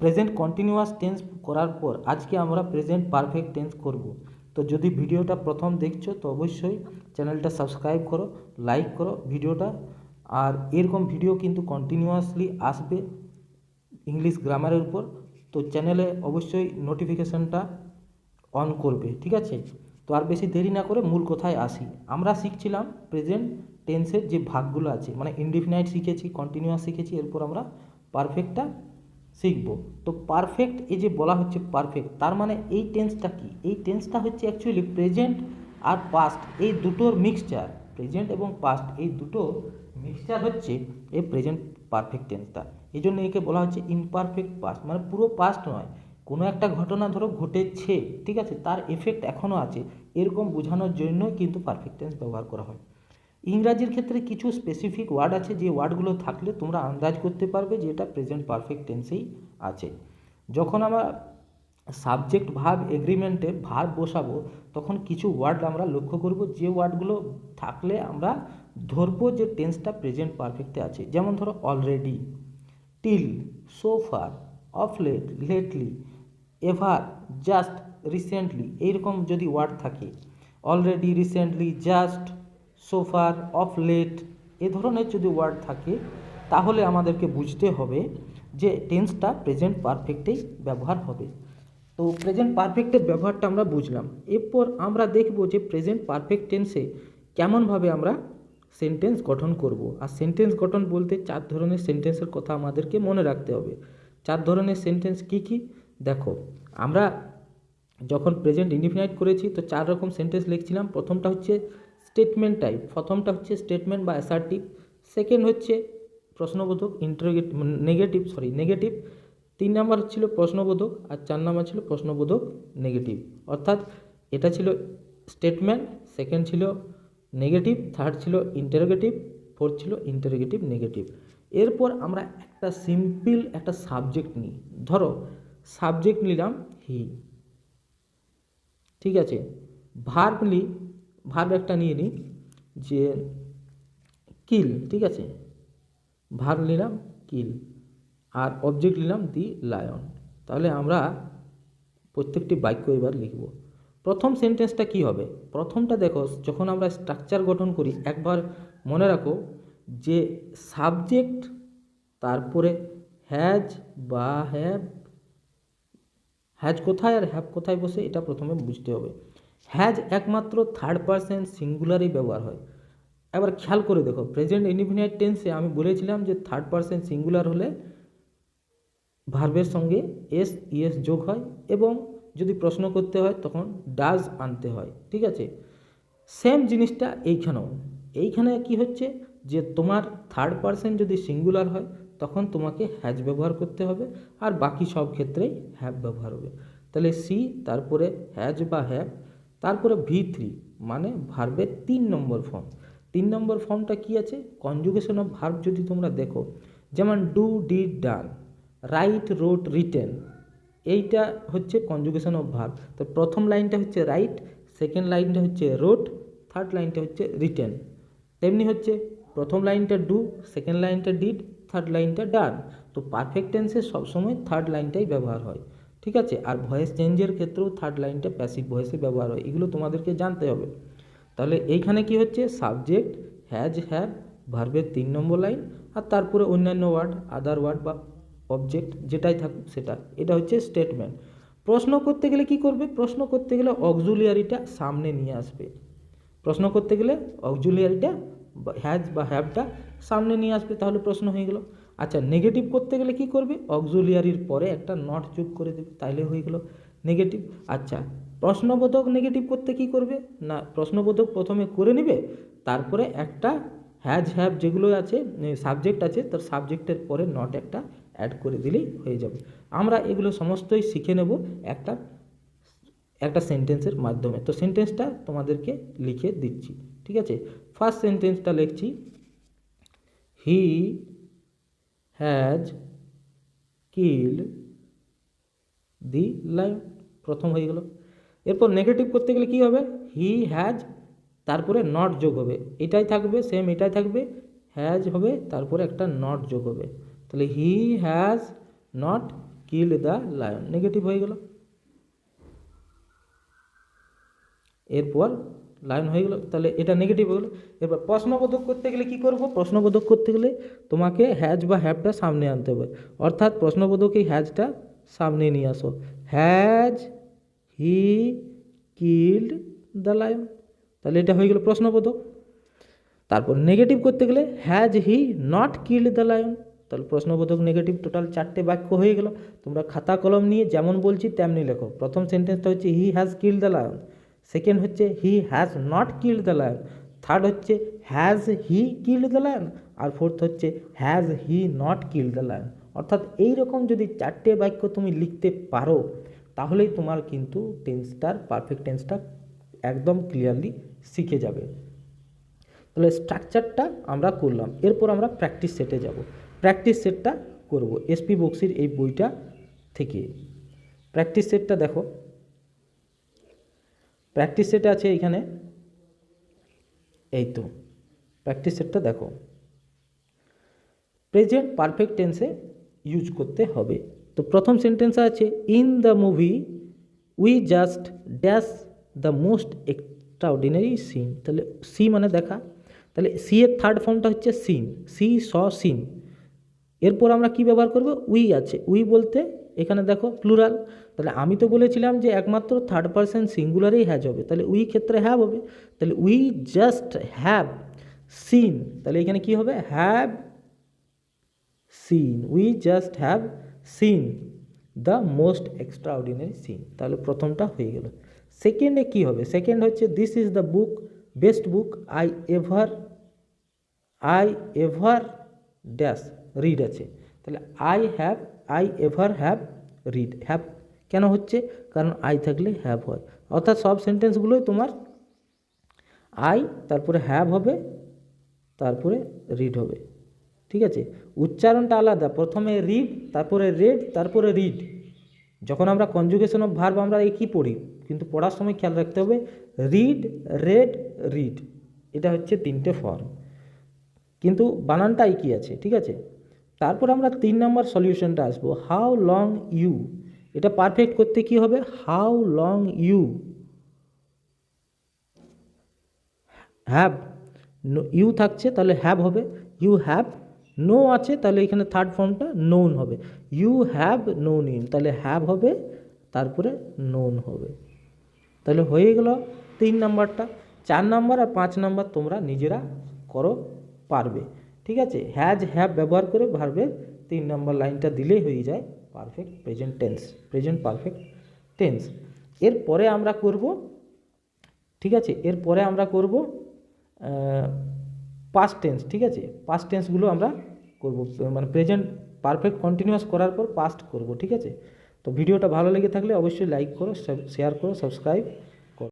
Present continuous tense করার পর আজকে আমরা প্রেজেন্ট পারফেক্ট টেন্স করব। তো যদি ভিডিওটা প্রথম দেখছো তো অবশ্যই চ্যানেলটা সাবস্ক্রাইব করো, লাইক করো ভিডিওটা। আর এরকম ভিডিও কিন্তু কন্টিনিউয়াসলি আসবে ইংলিশ গ্রামারের উপর। তো চ্যানেলে অবশ্যই নোটিফিকেশানটা অন করবে, ঠিক আছে? তো আর বেশি দেরি না করে মূল কথায় আসি। আমরা শিখছিলাম প্রেজেন্ট টেন্সের যে ভাগগুলো আছে, মানে ইনডিফিনাইট শিখেছি, কন্টিনিউয়াস শিখেছি, এরপর আমরা পারফেক্টটা শিখব। তো পারফেক্ট এই যে বলা হচ্ছে পারফেক্ট, তার মানে এই টেন্সটা কি? এই টেন্সটা হচ্ছে অ্যাকচুয়ালি প্রেজেন্ট আর পাস্ট এই দুটোর মিক্সচার। প্রেজেন্ট এবং পাস্ট এই দুটো মিক্সচার হচ্ছে এই প্রেজেন্ট পারফেক্ট টেন্সটা। এই জন্য একে বলা হচ্ছে ইমপারফেক্ট পাস্ট, মানে পুরো পাস্ট নয়, কোনো একটা ঘটনা ধরো ঘটেছে, ঠিক আছে, তার এফেক্ট এখনও আছে, এরকম বোঝানোর জন্যই কিন্তু পারফেক্ট টেন্স ব্যবহার করা হয়। ইংরাজির ক্ষেত্রে কিছু স্পেসিফিক ওয়ার্ড আছে, যে ওয়ার্ডগুলো থাকলে তোমরা আন্দাজ করতে পারবে যে এটা প্রেজেন্ট পারফেক্ট টেন্সেই আছে। যখন আমরা সাবজেক্ট ভার্ব এগ্রিমেন্টে ভার্ব বসাবো তখন কিছু ওয়ার্ড আমরা লক্ষ্য করব, যে ওয়ার্ডগুলো থাকলে আমরা ধরবো যে টেন্সটা প্রেজেন্ট পারফেক্টে আছে। যেমন ধরো already, till, so far, of late, lately, ever, just, recently, এইরকম যদি ওয়ার্ড থাকে, already, recently, just, so far, of late, এ ধরনের যদি ওয়ার্ড থাকে তাহলে আমাদেরকে বুঝতে হবে যে টেন্সটা প্রেজেন্ট পারফেক্টেই ব্যবহার হবে। তো প্রেজেন্ট পারফেক্টের ব্যবহারটা আমরা বুঝলাম। এরপর আমরা দেখব যে প্রেজেন্ট পারফেক্ট টেন্সে কেমনভাবে আমরা সেন্টেন্স গঠন করব। আর সেন্টেন্স গঠন বলতে 4 ধরনের সেন্টেন্সের কথা আমাদেরকে মনে রাখতে হবে। 4 ধরনের সেন্টেন্স কি কি? দেখো, আমরা যখন প্রেজেন্ট ইনডিফিনাইট করেছি তো 4 রকম সেন্টেন্স লিখছিলাম। প্রথমটা হচ্ছে স্টেটমেন্ট টাইপ, প্রথমটা হচ্ছে স্টেটমেন্ট বা অ্যাসার্টিভ, সেকেন্ড হচ্ছে প্রশ্নবোধক ইন্টারোগেটিভ নেগেটিভ, 3 নাম্বার ছিল প্রশ্নবোধক, আর 4 নাম্বার ছিল প্রশ্নবোধক নেগেটিভ। অর্থাৎ এটা ছিল স্টেটমেন্ট, সেকেন্ড ছিল নেগেটিভ, থার্ড ছিল ইন্টারোগেটিভ, ফোর্থ ছিল ইন্টারোগেটিভ নেগেটিভ। এরপর আমরা একটা সিম্পল একটা সাবজেক্ট নিই। ধরো সাবজেক্ট নিলাম হি, ঠিক আছে। ভার্ব একটা নিয়ে নিই যে কিল, ঠিক আছে, ভার্ব নিলাম কিল, আর অবজেক্ট নিলাম দি লায়ন। তাহলে আমরা প্রত্যেকটি বাক্য এবার লিখব। প্রথম সেন্টেন্সটা কি হবে? প্রথমটা দেখো, যখন আমরা স্ট্রাকচার গঠন করি একবার মনে রাখো যে সাবজেক্ট, তারপরে হ্যাজ বা হ্যাজ কোথায় আর হ্যাভ কোথায় বসে এটা প্রথমে বুঝতে হবে। হ্যাজ একমাত্র থার্ড পারসন সিঙ্গুলারই ব্যবহার হয়। এবার খেয়াল করে দেখো, প্রেজেন্ট ইনডিফিনাইট টেন্সে আমি বলেছিলাম যে থার্ড পারসন সিঙ্গুলার হলে ভার্বের সঙ্গে ইএস যোগ হয়, এবং যদি প্রশ্ন করতে হয় তখন ডাজ আনতে হয়, ঠিক আছে। সেম জিনিসটা এইখানে কি হচ্ছে যে তোমার থার্ড পারসন যদি সিঙ্গুলার হয় তখন তোমাকে হ্যাজ ব্যবহার করতে হবে, আর বাকি সব ক্ষেত্রেই হ্যাভ ব্যবহার হবে। তাহলে সি, তারপরে হ্যাজ বা হ্যাভ, তারপরে V3 মানে ভার্বের 3 নম্বর ফর্ম। 3 নম্বর ফর্মটা কি আছে? কনজুগেশন অফ ভার্ব যদি তোমরা দেখো, যেমন do, did, done, write, wrote, written, এইটা হচ্ছে কনজুগেশন অফ ভার্ব। তো প্রথম লাইনটা হচ্ছে রাইট, সেকেন্ড লাইনটা হচ্ছে রোট, থার্ড লাইনটা হচ্ছে রিটেন। তেমনি হচ্ছে প্রথম লাইনটা ডু, সেকেন্ড লাইনটা ডিড, থার্ড লাইনটা ডান। তো পারফেক্ট টেন্সে সবসময় থার্ড লাইনটাই ব্যবহার হয়, ঠিক আছে। আর ভয়েস চেঞ্জের ক্ষেত্রেও থার্ড লাইনটা প্যাসিভ ভয়েসে ব্যবহার হয়, এগুলো তোমাদেরকে জানতে হবে। তাহলে এইখানে কি হচ্ছে? সাবজেক্ট, হ্যাজ, হ্যাভ, ভার্বের 3 নম্বর লাইন, আর তারপরে অন্যান্য ওয়ার্ড, আদার ওয়ার্ড বা অবজেক্ট যেটাই থাকুক সেটা, এটা হচ্ছে স্টেটমেন্ট। প্রশ্ন করতে গেলে কি করবে? প্রশ্ন করতে গেলে অক্সিলিয়ারিটা সামনে নিয়ে আসবে। প্রশ্ন করতে গেলে অক্সিলিয়ারিটা হ্যাজ বা হ্যাভটা সামনে নিয়ে আসবে, তাহলে প্রশ্ন হয়ে গেল। আচ্ছা, নেগেটিভ করতে গেলে কি করবে? অক্সিলিয়ারির পরে একটা নট যোগ করে দেবে, তাইলে হয়ে গেল নেগেটিভ। আচ্ছা, প্রশ্নবোধক নেগেটিভ করতে কি করবে? না, প্রশ্নবোধক প্রথমে করে নেবে, তারপরে একটা হ্যাজ হ্যাভ যেগুলো আছে সাবজেক্ট আছে, তার সাবজেক্টের পরে নট একটা অ্যাড করে দিলেই হয়ে যাবে। আমরা এগুলো সমস্তই শিখে নেব একটা একটা সেন্টেন্সের মাধ্যমে। তো সেন্টেন্সটা তোমাদেরকে লিখে দিচ্ছি, ঠিক আছে। ফার্স্ট সেন্টেন্সটা লিখছি, হি হ্যাজ কিল্ড দি লায়ন, প্রথম হয়ে গেল। এরপর নেগেটিভ করতে গেলে কি হবে? হি হ্যাজ, তারপরে নট যোগ হবে, এটাই থাকবে, সেম এটাই থাকবে, হ্যাজ হবে, তারপরে একটা নট যোগ হবে। তাহলে হি has not killed the lion, negative হয়ে গেল। এরপর লায়ন হয়ে গেল, তাহলে এটা নেগেটিভ হয়ে গেলো। এরপর প্রশ্নবোধক করতে গেলে কি করব, প্রশ্নবোধক করতে গেলে তোমাকে হ্যাজ বা হ্যাভটা সামনে আনতে হবে, অর্থাৎ প্রশ্নবোধক এই হ্যাজটা সামনে নিয়ে আসো। Has he killed the lion, তাহলে এটা হয়ে গেল প্রশ্নবোধক। তারপর নেগেটিভ করতে গেলে has he not killed the lion, তাহলে প্রশ্নবোধক নেগেটিভ, টোটাল 4টে বাক্য হয়ে গেল। তোমরা খাতা কলম নিয়ে যেমন বলছি তেমনি লেখো। প্রথম সেন্টেন্সটা হচ্ছে he has killed the lion, second হচ্ছে he has not killed the lion, third হচ্ছে has he killed the lion, আর ফোর্থ হচ্ছে has he not killed the lion. অর্থাৎ এইরকম যদি 4টে বাক্য তুমি লিখতে পারো তাহলেই তোমার কিন্তু টেন্সটার পারফেক্ট টেন্সটা একদম ক্লিয়ারলি শিখে যাবে। তাহলে স্ট্রাকচারটা আমরা করলাম, এরপর আমরা প্র্যাকটিস সেটে যাব। প্র্যাকটিস সেটটা করব এসপি বক্সির এই বইটা থেকে। প্র্যাকটিস সেটটা দেখো, প্র্যাকটিস সেট আছে এখানে, এই তো প্র্যাকটিস সেটটা দেখো। প্রেজেন্ট পারফেক্ট টেন্সে ইউজ করতে হবে। তো প্রথম সেন্টেন্স আছে in the movie we just dash the most extraordinary scene, তাহলে সি মানে দেখা, তাহলে সি এর থার্ড ফর্মটা হচ্ছে সিন, সি স সিন। এরপর আমরা কি ব্যবহার করব, উই আছে, উই বলতে এখানে দেখো প্লুরাল, তাহলে আমি তো বলেছিলাম যে একমাত্র থার্ড পারসন সিঙ্গুলারেই হ্যাজ হবে, তাহলে উই ক্ষেত্রে হ্যাভ হবে, তাহলে উই জাস্ট হ্যাভ সিন, তাহলে এখানে কি হবে, have seen, we just have seen the most extraordinary scene, তাহলে প্রথমটা হয়ে গেল। সেকেন্ডে কি হবে, সেকেন্ড হচ্ছে this is the book best book I ever dash read আছে, তাহলে I ever have read, have কেন হচ্ছে, কারণ আই থাকলে হ্যাভ হয়, অর্থাৎ সব সেন্টেন্সগুলোই তোমার আই তারপরে হ্যাভ হবে তারপরে রিড হবে, ঠিক আছে। উচ্চারণটা আলাদা, প্রথমে রিড তারপরে রেড তারপরে রিড। যখন আমরা কনজুগেশন অফ ভার্ব আমরা একই পড়ি, কিন্তু পড়ার সময় খেয়াল রাখতে হবে রিড রেড রিড, এটা হচ্ছে 3টে ফর্ম, কিন্তু বানানটা একই আছে, ঠিক আছে। তারপর আমরা 3 নম্বর সলিউশনটা আসবো, হাউ লং ইউ, এটা পারফেক্ট করতে কি হবে, how long you have, you থাকছে তাহলে হ্যাভ হবে, ইউ হ্যাভ, নো আছে তাহলে এখানে থার্ড ফর্মটা নোন হবে, ইউ হ্যাভ নোন ইম, তাহলে হ্যাভ হবে তারপরে নোন হবে, তাহলে হয়ে গেল 3 নাম্বারটা। 4 নাম্বার আর 5 নাম্বার তোমরা নিজেরা করো পারবে, ঠিক আছে। হ্যাজ হ্যাভ ব্যবহার করে ভার্বের 3 নম্বর লাইনটা দিলেই হয়ে যায় perfect present tense, present perfect tense. এরপরে আমরা করব, ঠিক আছে, এরপরে আমরা করব পাস্ট টেন্স, ঠিক আছে। পাস্ট টেন্সগুলো আমরা করব, মানে প্রেজেন্ট পারফেক্ট কন্টিনিউয়াস করার পর পাস্ট করব, ঠিক আছে। তো ভিডিওটা ভালো লেগে থাকলে অবশ্যই লাইক করো, শেয়ার করো, সাবস্ক্রাইব